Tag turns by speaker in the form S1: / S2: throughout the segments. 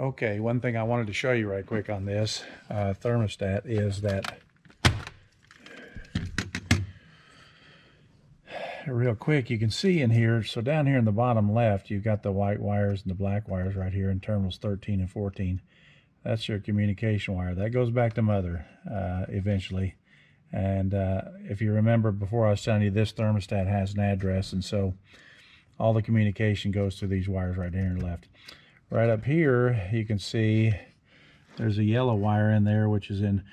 S1: Okay, one thing I wanted to show you right quick on this thermostat is that real quick you can see in here, so down here in the bottom left you've got the white wires and the black wires right here in terminals 13 and 14. That's your communication wire. That goes back to mother eventually. And if you remember before, I was telling you this thermostat has an address, and so all the communication goes through these wires right here and left. Right up here you can see there's a yellow wire in there which is in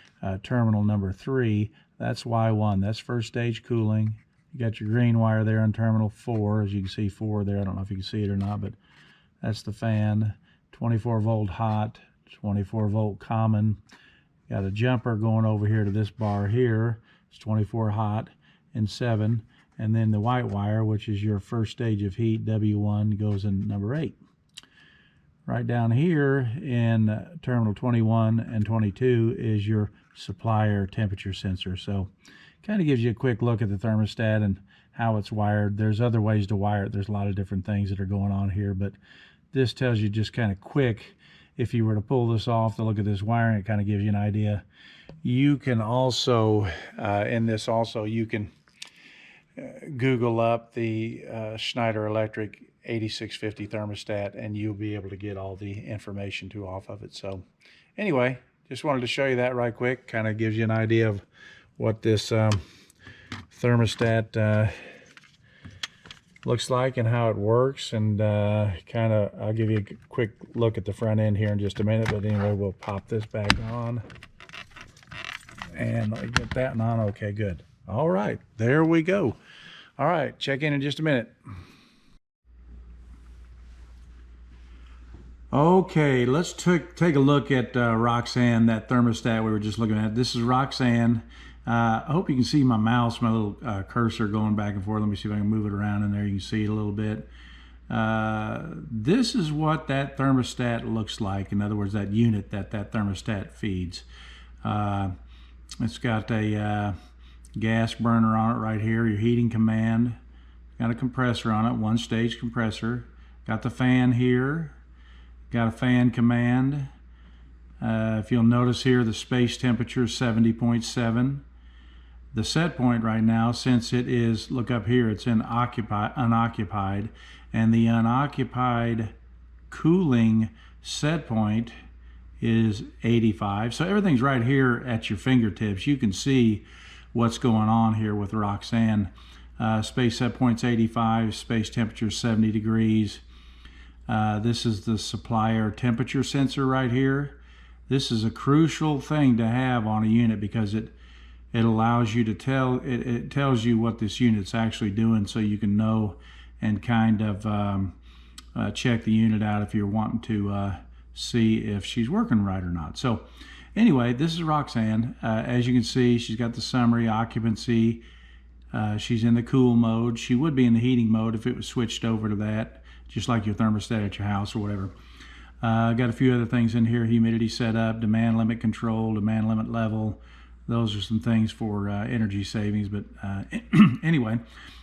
S1: terminal number 3. That's Y1. That's first stage cooling. You got your green wire there on terminal 4, as you can see 4 there. I don't know if you can see it or not, but that's the fan. 24 volt hot, 24 volt common. Got a jumper going over here to this bar here. It's 24 hot and 7. And then the white wire, which is your first stage of heat, W1, goes in number 8. Right down here in terminal 21 and 22 is your supplier temperature sensor. So kind of gives you a quick look at the thermostat and how it's wired. There's other ways to wire it. There's a lot of different things that are going on here, but this tells you just kind of quick. If you were to pull this off to look at this wiring, it kind of gives you an idea. You can also, in this also, you can Google up the Schneider Electric 8650 thermostat and you'll be able to get all the information off of it. So anyway, just wanted to show you that right quick. Kind of gives you an idea of what this thermostat looks like and how it works, and I'll give you a quick look at the front end here in just a minute. But anyway, we'll pop this back on and let me get that on. Okay, good. All right, there we go. All right, check in just a minute. Okay, let's take a look at Roxanne, that thermostat we were just looking at. This is Roxanne. I hope you can see my mouse, my little cursor going back and forth. Let me see if I can move it around in there. You can see it a little bit. This is what that thermostat looks like. In other words, that unit that thermostat feeds. It's got a gas burner on it right here, your heating command. Got a compressor on it, one stage compressor. Got the fan here. Got a fan command. If you'll notice here, the space temperature is 70.7. The set point right now, since it is, look up here, it's in unoccupied, and the unoccupied cooling set point is 85. So everything's right here at your fingertips. You can see what's going on here with Roxanne. Space set point's 85, space temperature 70 degrees. This is the supplier temperature sensor right here. This is a crucial thing to have on a unit because it allows you to tell, it tells you what this unit's actually doing, so you can know and kind of check the unit out if you're wanting to see if she's working right or not. So anyway, this is Roxanne. As you can see, she's got the summary occupancy. She's in the cool mode. She would be in the heating mode if it was switched over to that, just like your thermostat at your house or whatever. Got a few other things in here: humidity setup, demand limit control, demand limit level. Those are some things for energy savings. But anyway,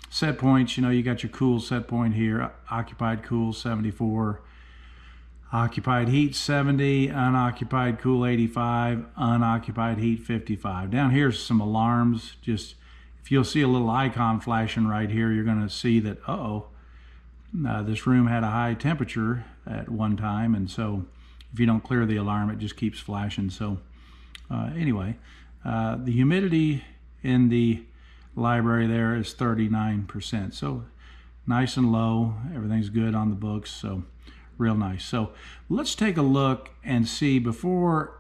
S1: set points, you know, you got your cool set point here. Occupied cool 74, occupied heat 70, unoccupied cool 85, unoccupied heat 55. Down here's some alarms. Just if you'll see a little icon flashing right here, you're going to see that this room had a high temperature at one time, and so if you don't clear the alarm, it just keeps flashing. So anyway, the humidity in the library there is 39%, so nice and low. Everything's good on the books, so real nice. So let's take a look and see, before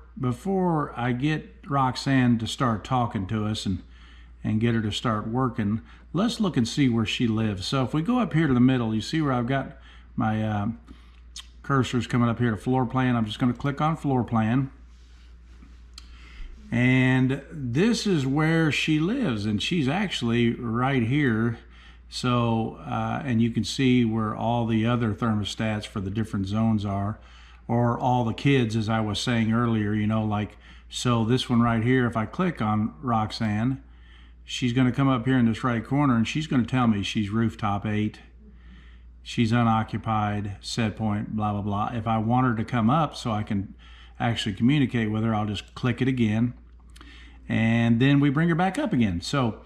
S1: I get Roxanne to start talking to us and get her to start working, let's look and see where she lives. So if we go up here to the middle, you see where I've got my cursors coming up here to floor plan. I'm just going to click on floor plan, and this is where she lives, and she's actually right here. So and you can see where all the other thermostats for the different zones are, or all the kids, as I was saying earlier, you know, like, so this one right here, if I click on Roxanne, she's going to come up here in this right corner and she's going to tell me she's rooftop 8. she's unoccupied, set point, blah, blah, blah. If I want her to come up so I can actually communicate with her, I'll just click it again, and then we bring her back up again. So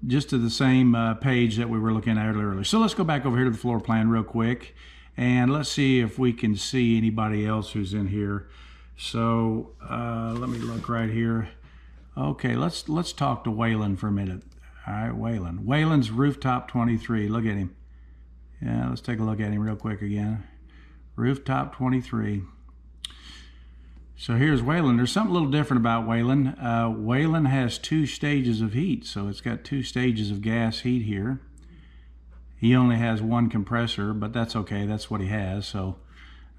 S1: just to the same page that we were looking at earlier. So let's go back over here to the floor plan real quick, and let's see if we can see anybody else who's in here. So let me look right here. Okay, let's talk to Waylon for a minute. All right, Waylon. Waylon's rooftop 23. Look at him. Yeah, let's take a look at him real quick again. Rooftop 23. So here's Waylon. There's something a little different about Waylon. Waylon has 2 stages of heat, so it's got 2 stages of gas heat here. He only has 1 compressor, but that's okay. That's what he has, so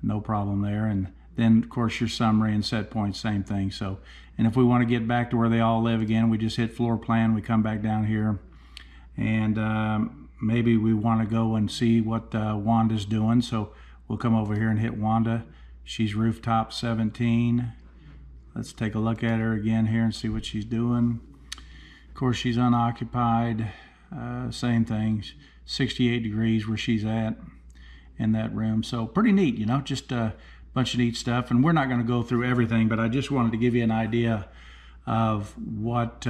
S1: no problem there. And then, of course, your summary and set point, same thing. So, and if we want to get back to where they all live again, we just hit floor plan. We come back down here, and maybe we want to go and see what Wanda's doing. So we'll come over here and hit Wanda. She's rooftop 17. Let's take a look at her again here and see what she's doing. Of course, she's unoccupied. Same things. 68 degrees where she's at in that room. So pretty neat, you know, just a bunch of neat stuff. And we're not going to go through everything, but I just wanted to give you an idea of what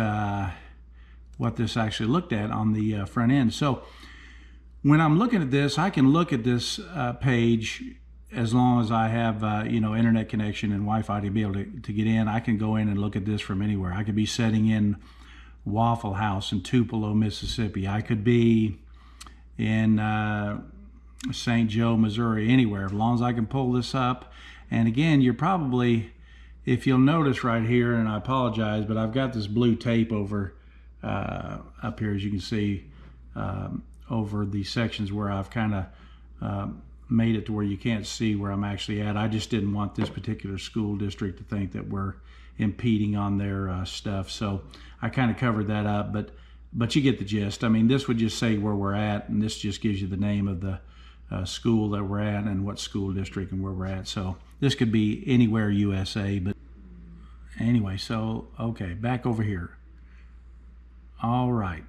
S1: this actually looked at on the front end. So when I'm looking at this, I can look at this page as long as I have you know, internet connection and Wi-Fi to be able to get in. I can go in and look at this from anywhere. I could be setting in Waffle House in Tupelo, Mississippi. I could be in St. Joe, Missouri, anywhere, as long as I can pull this up. And again, you're probably, if you'll notice right here, and I apologize, but I've got this blue tape over up here, as you can see, over the sections where I've kind of made it to where you can't see where I'm actually at. I just didn't want this particular school district to think that we're impeding on their stuff, so I kind of covered that up, but you get the gist. I mean, this would just say where we're at, and this just gives you the name of the school that we're at and what school district and where we're at. So this could be anywhere USA, but anyway, so okay, back over here. All right,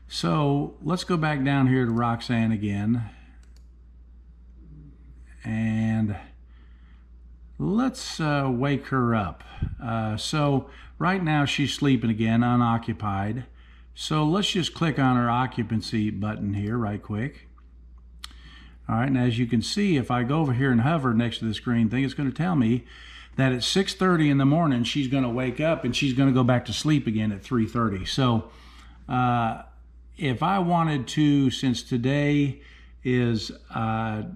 S1: so let's go back down here to Roxanne again, and let's wake her up. So right now she's sleeping again, unoccupied. So let's just click on her occupancy button here right quick. All right, and as you can see, if I go over here and hover next to this green thing, it's going to tell me that at 6:30 in the morning, she's going to wake up and she's going to go back to sleep again at 3:30. So if I wanted to, since today is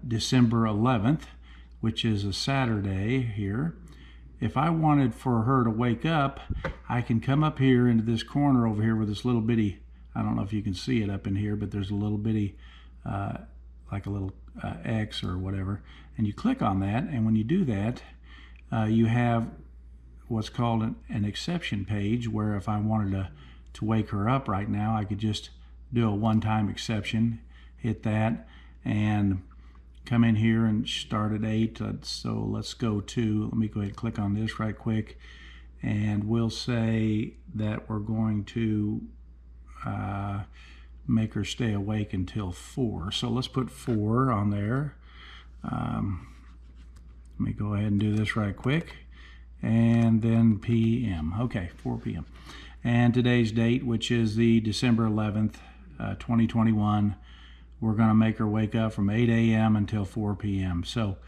S1: December 11th, which is a Saturday here, if I wanted for her to wake up, I can come up here into this corner over here with this little bitty, I don't know if you can see it up in here, but there's a little bitty, like a little X or whatever, and you click on that, and when you do that, you have what's called an exception page, where if I wanted to wake her up right now, I could just do a one-time exception, hit that, and come in here and start at 8. So let's go to, let me go ahead and click on this right quick, and we'll say that we're going to make her stay awake until 4. So let's put 4 on there. Let me go ahead and do this right quick, and then PM. Okay, 4 p.m. And today's date, which is the December 11th, 2021, we're going to make her wake up from 8 a.m. until 4 p.m. So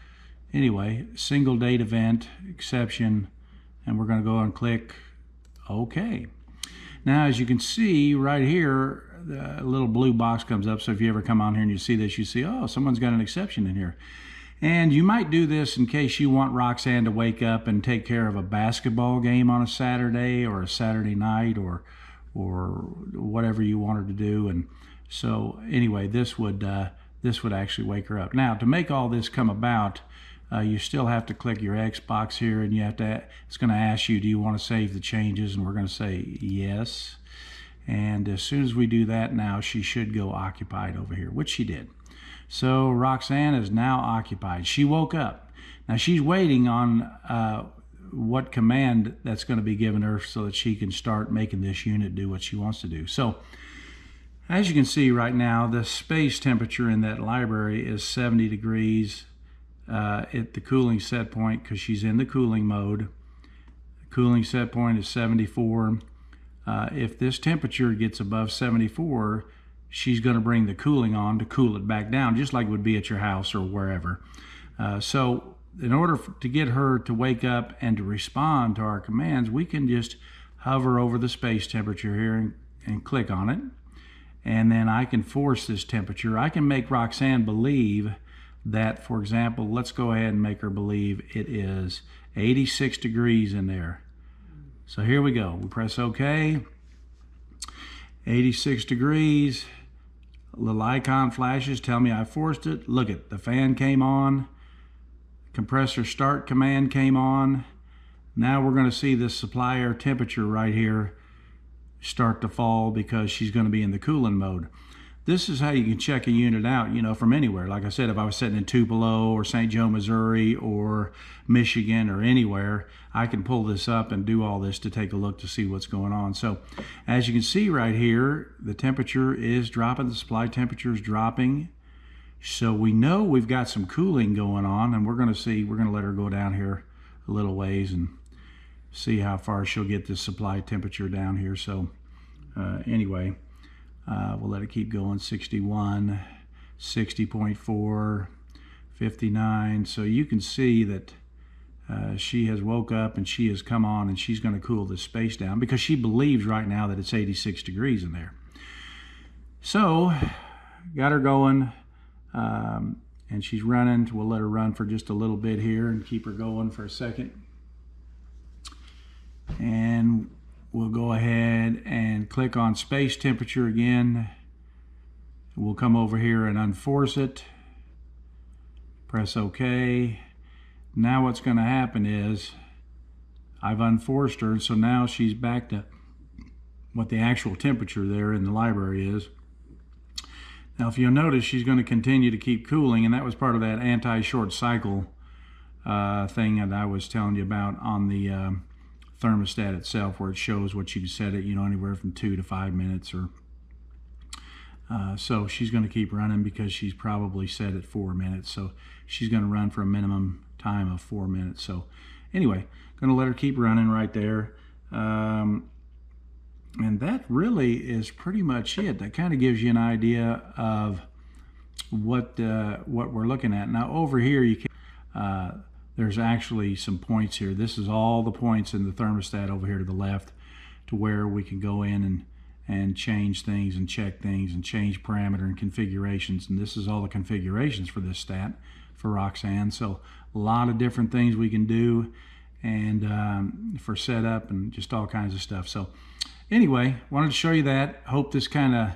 S1: anyway, single date event, exception, and we're going to go and click OK. Now, as you can see right here, the little blue box comes up. So if you ever come on here and you see this, you see, oh, someone's got an exception in here. And you might do this in case you want Roxanne to wake up and take care of a basketball game on a Saturday or a Saturday night, or whatever you want her to do. And so anyway, this would actually wake her up. Now, to make all this come about, you still have to click your X box here, and you have to, it's going to ask you, do you want to save the changes? And we're going to say yes. And as soon as we do that, now she should go occupied over here, which she did. So Roxanne is now occupied. She woke up. Now she's waiting on what command that's going to be given her so that she can start making this unit do what she wants to do. So As you can see right now, the space temperature in that library is 70 degrees at the cooling set point, because she's in the cooling mode. The cooling set point is 74. If this temperature gets above 74, she's going to bring the cooling on to cool it back down, just like it would be at your house or wherever. So in order to get her to wake up and to respond to our commands, we can just hover over the space temperature here and click on it. And then I can force this temperature. I can make Roxanne believe that, for example, let's go ahead and make her believe it is 86 degrees in there. So here we go. We press OK. 86 degrees. A little icon flashes, tell me I forced it. Look it, the fan came on. Compressor start command came on. Now we're going to see this supply air temperature right here start to fall, because she's going to be in the cooling mode. This is how you can check a unit out, you know, from anywhere. Like I said, if I was sitting in Tupelo or St. Joe, Missouri or Michigan or anywhere, I can pull this up and do all this to take a look to see what's going on. So as you can see right here, the temperature is dropping, the supply temperature is dropping. So we know we've got some cooling going on, and we're going to let her go down here a little ways and see how far she'll get this supply temperature down here. So anyway, we'll let it keep going. 61, 60.4, 59. So you can see that she has woke up and she has come on, and she's going to cool this space down because she believes right now that it's 86 degrees in there. So got her going, and she's running. We'll let her run for just a little bit here and keep her going for a second. And we'll go ahead and click on space temperature again. We'll come over here and unforce it. Press OK. Now what's going to happen is I've unforced her, so now she's back to what the actual temperature there in the library is. Now if you'll notice, she's going to continue to keep cooling, and that was part of that anti-short cycle thing that I was telling you about on the thermostat itself, where it shows what you can set it, you know, anywhere from 2 to 5 minutes, or so she's going to keep running because she's probably set at 4 minutes. So she's going to run for a minimum time of 4 minutes. So anyway, going to let her keep running right there. And that really is pretty much it. That kind of gives you an idea of what we're looking at. Now over here, you can there's actually some points here. This is all the points in the thermostat over here to the left, to where we can go in and change things and check things and change parameter and configurations. And this is all the configurations for this stat for Roxanne. So a lot of different things we can do, and for setup and just all kinds of stuff. So anyway, wanted to show you that. Hope this kind of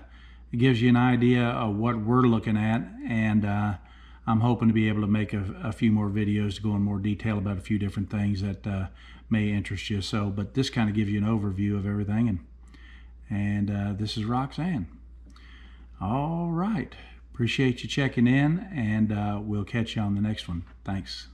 S1: gives you an idea of what we're looking at, and I'm hoping to be able to make a few more videos to go in more detail about a few different things that may interest you. So, but this kind of gives you an overview of everything, and this is Roxanne. All right, appreciate you checking in, and we'll catch you on the next one. Thanks.